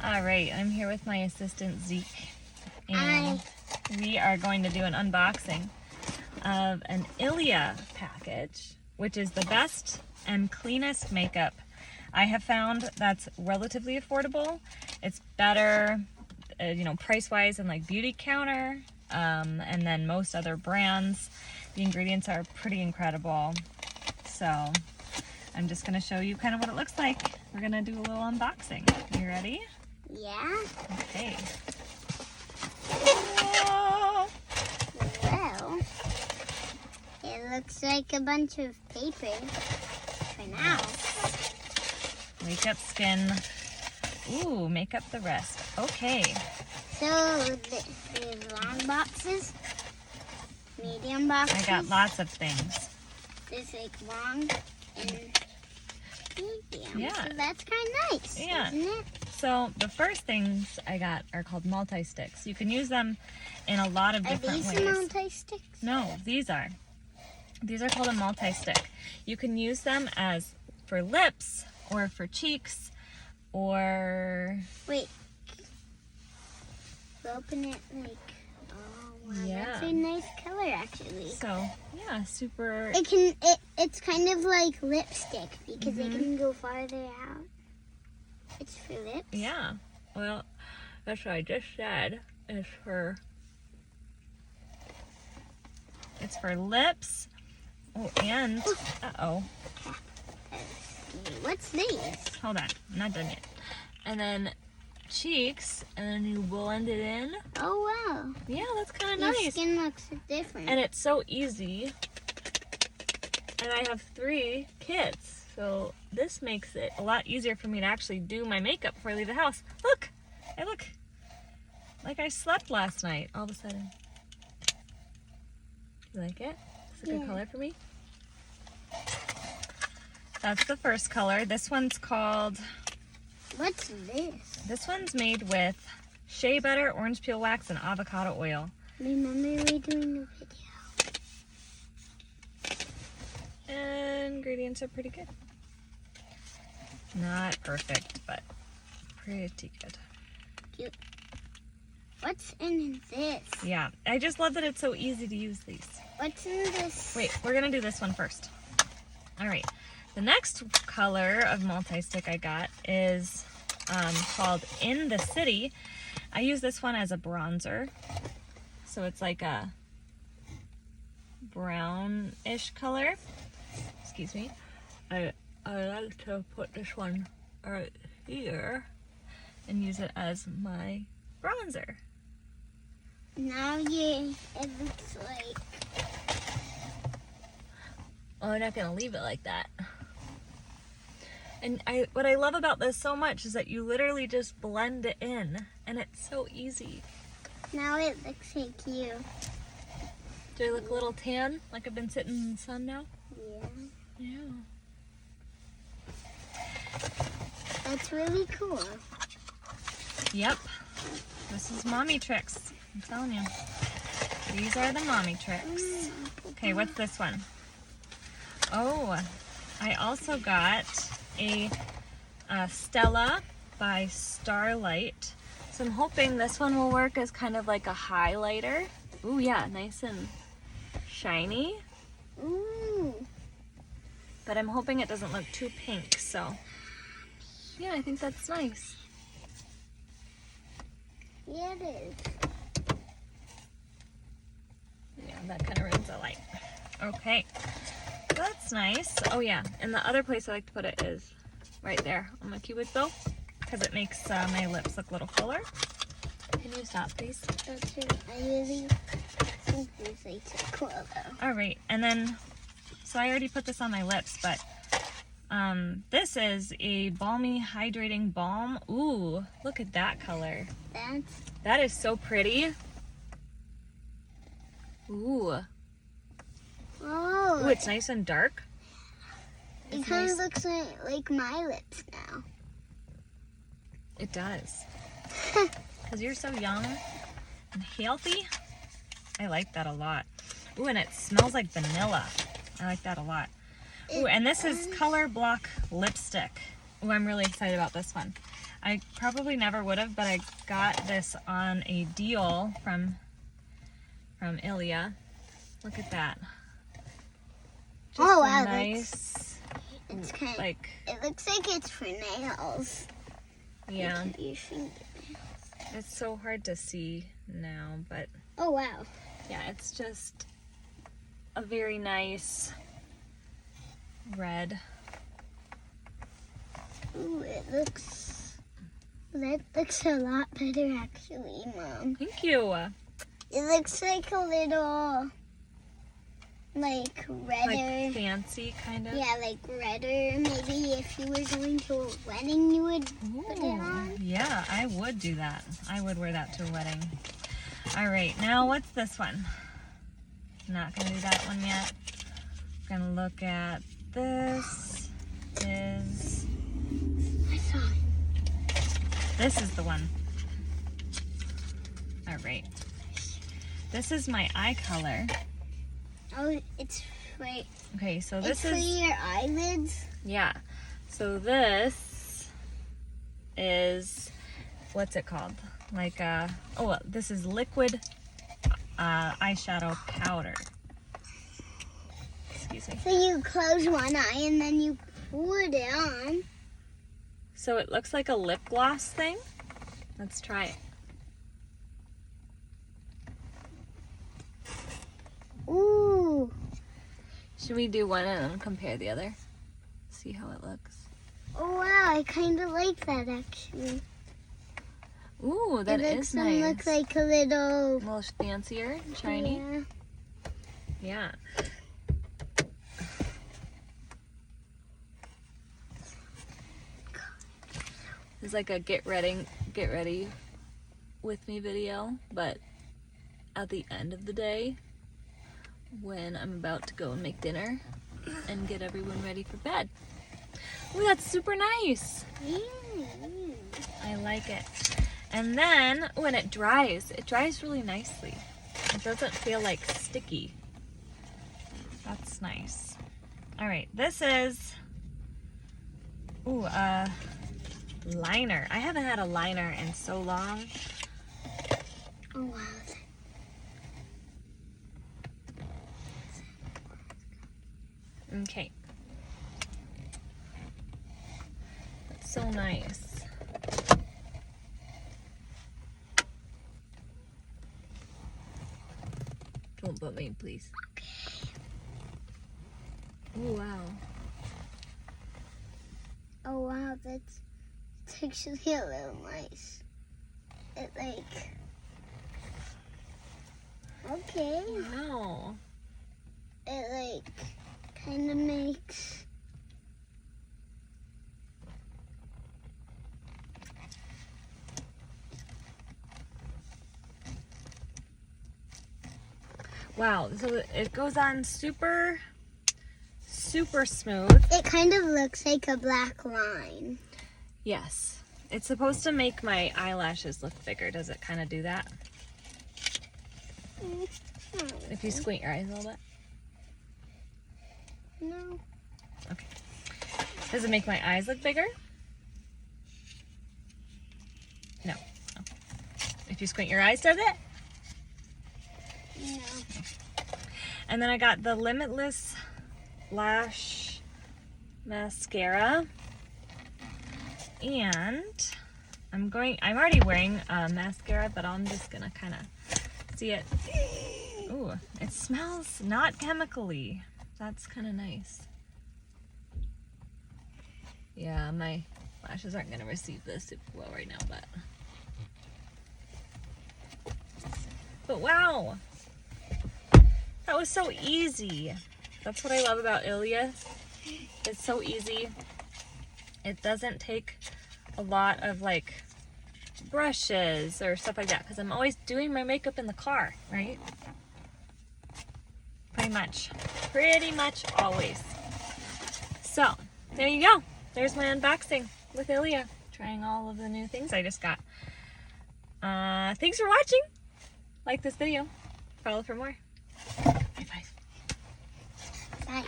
All right, I'm here with my assistant Zeke, and we are going to do an unboxing of an Ilia package, which is the best and cleanest makeup I have found that's relatively affordable. It's better, price-wise than like Beauty Counter, and then most other brands. The ingredients are pretty incredible. So I'm just gonna show you kind of what it looks like. We're gonna do a little unboxing. You ready? Yeah. Okay. Well, it looks like a bunch of paper for now. Wake up, skin. Ooh, make up the rest. Okay. So, there's long boxes, medium boxes. I got lots of things. There's like long and medium. Yeah. So that's kind of nice, Yeah. isn't it? So the first things I got are called MultiSticks. You can use them in a lot of different ways. Are these MultiSticks? No, these are. These are called a multi-stick. You can use them as for lips or for cheeks or... Wait. Open it like... Oh, wow. Yeah. That's a nice color, actually. So, yeah, super... It's kind of like lipstick because it can go farther out. It's for lips? Yeah. Well, that's what I just said. It's for lips. Oh, and... Uh-oh. What's these? Hold on. I'm not done yet. And then cheeks, and then you blend it in. Oh, wow. Yeah, that's kind of Your nice. skin looks different. And it's so easy. And I have 3 kids. So this makes it a lot easier for me to actually do my makeup before I leave the house. Look! I look like I slept last night all of a sudden. You like it? It's a good color for me. That's the first color. This one's called... What's this? This one's made with shea butter, orange peel wax, and avocado oil. Remember we doing the video? And ingredients are pretty good. Not perfect, but pretty good. Cute. What's in this? Yeah, I just love that it's so easy to use these. What's in this? Wait, we're gonna do this one first. All right, the next color of multi-stick I got is called In the City. I use this one as a bronzer. So it's like a brownish color. Excuse me. I like to put this one right here and use it as my bronzer. Now it looks like... Oh, I'm not gonna leave it like that. And what I love about this so much is that you literally just blend it in, and it's so easy. Now it looks like you. Do I look a little tan, like I've been sitting in the sun now? Yeah. Yeah. That's really cool. Yep. This is mommy tricks. I'm telling you. These are the mommy tricks. Okay, what's this one? Oh, I also got a Stella by Starlight. So I'm hoping this one will work as kind of like a highlighter. Ooh, yeah, nice and shiny. Ooh. But I'm hoping it doesn't look too pink, so yeah, I think that's nice. Yeah, it is. Yeah, that kind of ruins the light. Okay, that's nice. Oh yeah, and the other place I like to put it is right there on my Cupid's bow because it makes my lips look a little fuller. Can you stop, please? Okay, I really think these lights are cool though. All right, and then, so I already put this on my lips, but this is a balmy hydrating balm. Ooh, look at that color. That is so pretty. Ooh. Oh. Ooh, it's nice and dark. It kind of looks like my lips now. It does. Because you're so young and healthy. I like that a lot. Ooh, and it smells like vanilla. I like that a lot. Ooh, and this is Color Block lipstick. Oh, I'm really excited about this one. I probably never would have, but I got this on a deal from Ilia. Look at that. Just Oh, wow, nice. It's kind of like, it looks like it's for nails. yeah. It could be your fingernails. It's so hard to see now, but Oh, wow. yeah, it's just a very nice red. Ooh, that looks a lot better actually, Mom. Thank you. It looks like a little, like, redder. Like fancy kind of. Yeah, like redder. Maybe if you were going to a wedding, you would put it on. Yeah, I would do that. I would wear that to a wedding. All right, now what's this one? Not gonna do that one yet. Gonna look at this. I saw it. This is the one. All right. This is my eye color. Oh, it's right. Okay, so It's this for is, your eyelids. yeah. So this is, what's it called? Like this is liquid eyeshadow powder. Excuse me. So you close one eye and then you put it on. So it looks like a lip gloss thing. Let's try it. Ooh. Should we do one and then compare the other? See how it looks. Oh wow, I kind of like that actually. Ooh, that is nice. It looks like a little. A little fancier and shiny. Yeah. Yeah. It's like a get ready with me video, but at the end of the day, when I'm about to go and make dinner and get everyone ready for bed. Ooh, that's super nice. I like it. And then when it dries really nicely. It doesn't feel like sticky. That's nice. All right, this is, liner. I haven't had a liner in so long. Oh wow. Okay. That's so nice. Don't put me, please. Oh, wow. Oh wow, that's actually a little nice. It like. Okay. Wow. It like kind of makes. Wow, so it goes on super smooth. It kind of looks like a black line. Yes. It's supposed to make my eyelashes look bigger. Does it kind of do that? If you squint your eyes a little bit? No. Okay. Does it make my eyes look bigger? No. Oh. If you squint your eyes, does it? No. And then I got the Limitless Lash Mascara. And I'm already wearing mascara, but I'm just gonna kind of see it. Ooh, it smells not chemically. That's kind of nice. Yeah, my lashes aren't gonna receive this super well right now, but wow, that was so easy. That's what I love about Ilia. It's so easy. It doesn't take a lot of like brushes or stuff like that because I'm always doing my makeup in the car, right? Pretty much always. So there you go. There's my unboxing with Ilia. Trying all of the new things I just got. Thanks for watching. Like this video. Follow for more.